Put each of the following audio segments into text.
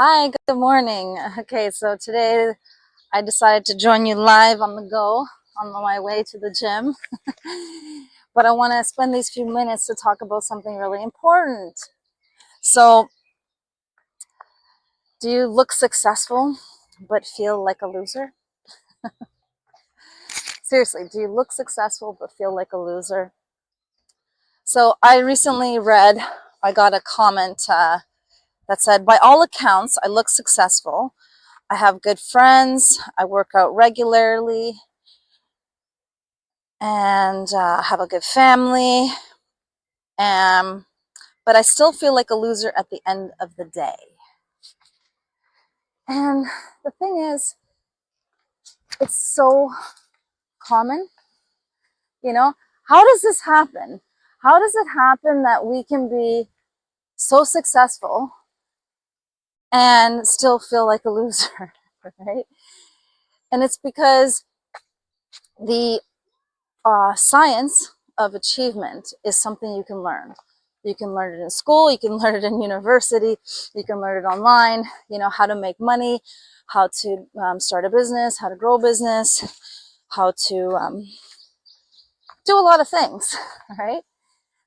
Hi, good morning. Okay, so today I decided to join you live on the go on my way to the gym. But I want to spend these few minutes to talk about something really important. So, do you look successful but feel like a loser? Seriously, do you look successful but feel like a loser? So, I got a comment that said, by all accounts, I look successful. I have good friends. I work out regularly and have a good family. Um, but I still feel like a loser at the end of the day. And the thing is, it's so common. You know, how does this happen? How does it happen that we can be so successful and still feel like a loser, right? And it's because the science of achievement is something you can learn. You can learn it in school, you can learn it in university, you can learn it online, how to make money, how to start a business, how to grow a business, how to do a lot of things, right?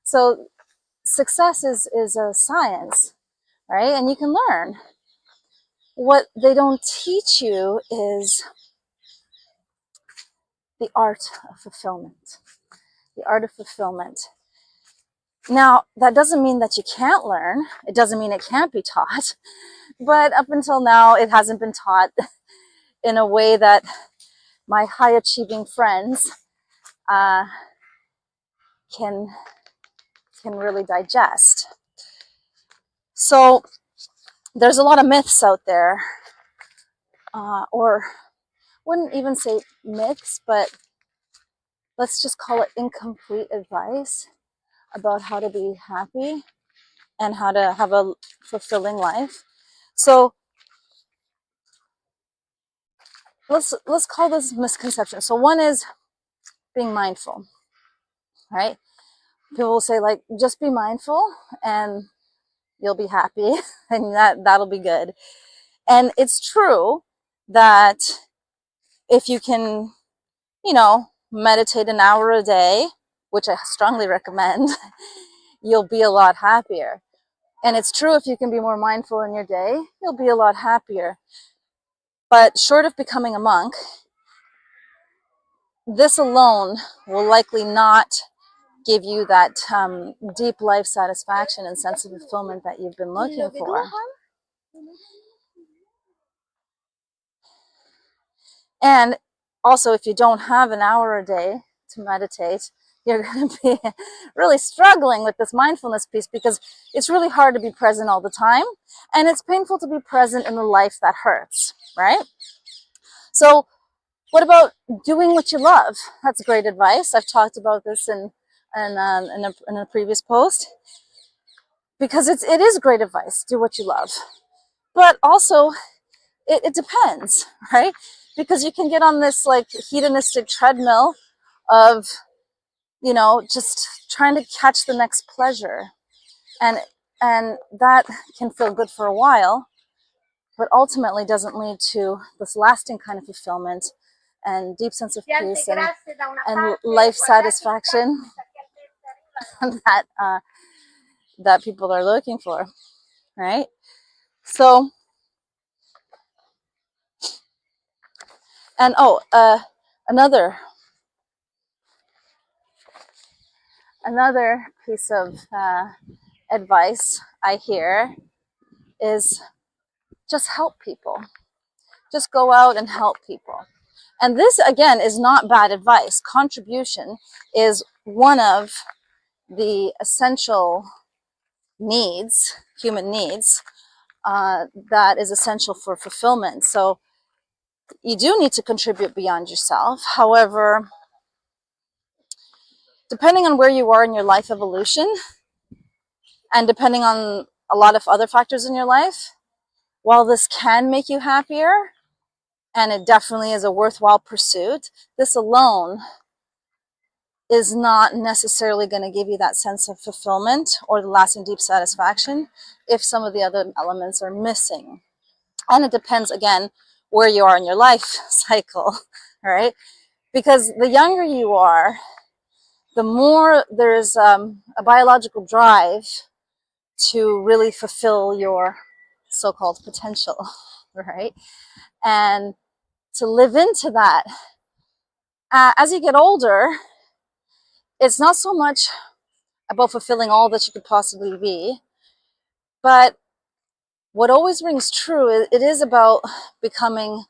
So success is a science, right? And you can learn. What they don't teach you is the art of fulfillment. The art of fulfillment. Now, that doesn't mean that you can't learn. It doesn't mean it can't be taught. But up until now, it hasn't been taught in a way that my high achieving friends uh, can really digest. So there's a lot of myths out there, or wouldn't even say myths, but let's just call it incomplete advice about how to be happy and how to have a fulfilling life. So let's call this misconception. So one is being mindful, right? People will say, like, just be mindful and you'll be happy and that'll be good. And it's true that if you can, meditate an hour a day, which I strongly recommend, you'll be a lot happier. And it's true, if you can be more mindful in your day, you'll be a lot happier. But short of becoming a monk, this alone will likely not give you that deep life satisfaction and sense of fulfillment that you've been looking for. And also, if you don't have an hour a day to meditate, you're going to be really struggling with this mindfulness piece, because it's really hard to be present all the time, and it's painful to be present in the life that hurts, right? So what about doing what you love? That's great advice. I've talked about this in a previous post, because it is great advice. Do what you love. But also, it depends, right? Because you can get on this like hedonistic treadmill of, just trying to catch the next pleasure. And that can feel good for a while, but ultimately doesn't lead to this lasting kind of fulfillment and deep sense of peace and life satisfaction that that people are looking for, right? So, and another piece of advice I hear is just help people. Just go out and help people. And this, again, is not bad advice. Contribution is one of the essential needs, human needs, that is essential for fulfillment. So you do need to contribute beyond yourself. However, depending on where you are in your life evolution, and depending on a lot of other factors in your life, while this can make you happier, and it definitely is a worthwhile pursuit, this alone is not necessarily going to give you that sense of fulfillment or the lasting deep satisfaction if some of the other elements are missing. And it depends, again, where you are in your life cycle, right? Because the younger you are, the more there's a biological drive to really fulfill your so-called potential, right? And to live into that. As you get older, it's not so much about fulfilling all that you could possibly be, but what always rings true, it is about becoming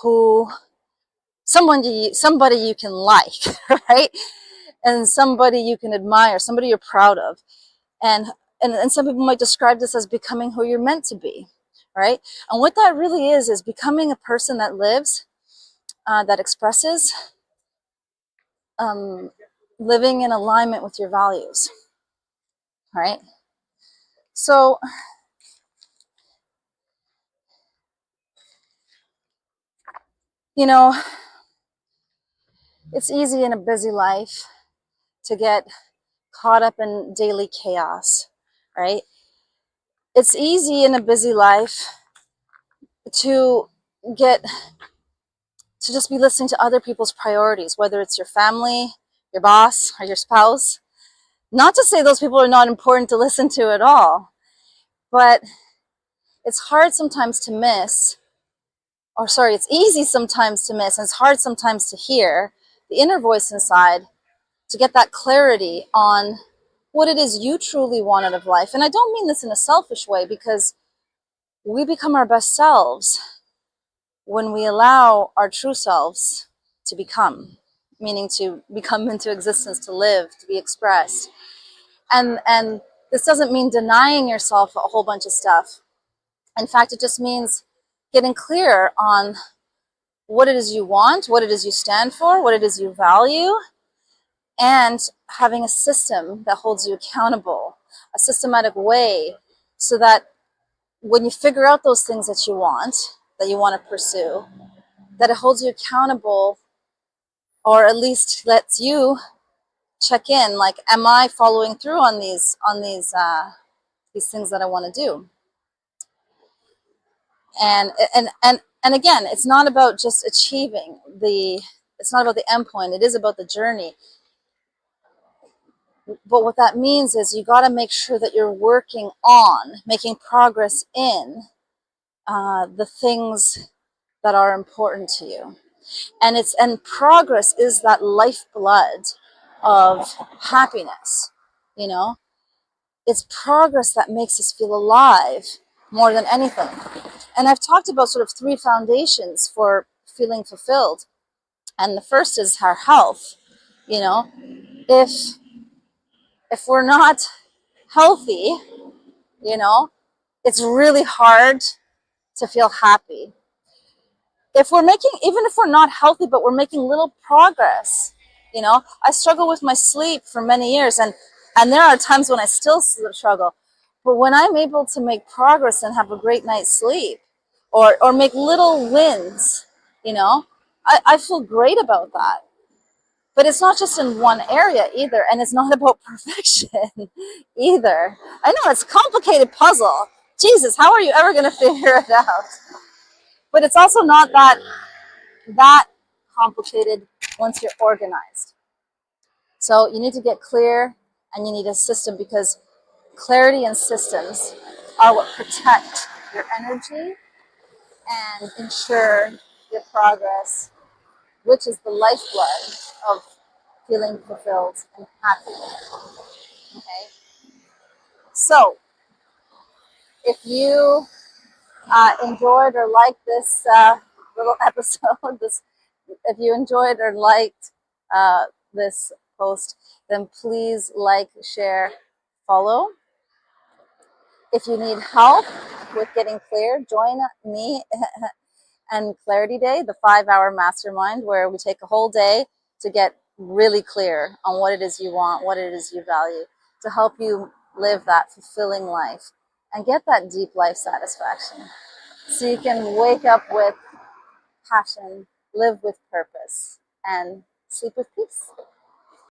who somebody you can like, right? And somebody you can admire, somebody you're proud of. And some people might describe this as becoming who you're meant to be, right? And what that really is becoming a person that lives, that expresses, living in alignment with your values, right? So, you know, it's easy in a busy life to get caught up in daily chaos, right? It's easy in a busy life to get to just be listening to other people's priorities, whether it's your family, your boss, or your spouse. Not to say those people are not important to listen to at all, but it's hard sometimes to miss, or sorry, it's easy sometimes to miss, and it's hard sometimes to hear the inner voice inside to get that clarity on what it is you truly want out of life. And I don't mean this in a selfish way, because we become our best selves when we allow our true selves to become, meaning to become into existence, to live, to be expressed. And this doesn't mean denying yourself a whole bunch of stuff. In fact, it just means getting clear on what it is you want, what it is you stand for, what it is you value, and having a system that holds you accountable, a systematic way, so that when you figure out those things that you want to pursue, that it holds you accountable, or at least lets you check in, like, am I following through on these things that I want to do? And again, it's not about just achieving it's not about the end point. It is about the journey. But what that means is you got to make sure that you're working on making progress in the things that are important to you. And progress is that lifeblood of happiness. You know, it's progress that makes us feel alive more than anything. And I've talked about sort of 3 foundations for feeling fulfilled. And the first is our health. You know, if we're not healthy, you know, it's really hard to feel happy. Even if we're not healthy, but we're making little progress, you know, I struggle with my sleep for many years, and there are times when I still struggle. But when I'm able to make progress and have a great night's sleep, or make little wins, you know, I feel great about that. But it's not just in one area either, and it's not about perfection either. I know, it's a complicated puzzle. Jesus, how are you ever going to figure it out? But it's also not that complicated once you're organized. So you need to get clear, and you need a system, because clarity and systems are what protect your energy and ensure your progress, which is the lifeblood of feeling fulfilled and happy. Okay? So, if you enjoyed or liked this little episode, if you enjoyed or liked this post, then please like, share, follow. If you need help with getting clear, join me and Clarity Day, the 5-hour mastermind, where we take a whole day to get really clear on what it is you want, what it is you value, to help you live that fulfilling life and get that deep life satisfaction, so you can wake up with passion, live with purpose, and sleep with peace.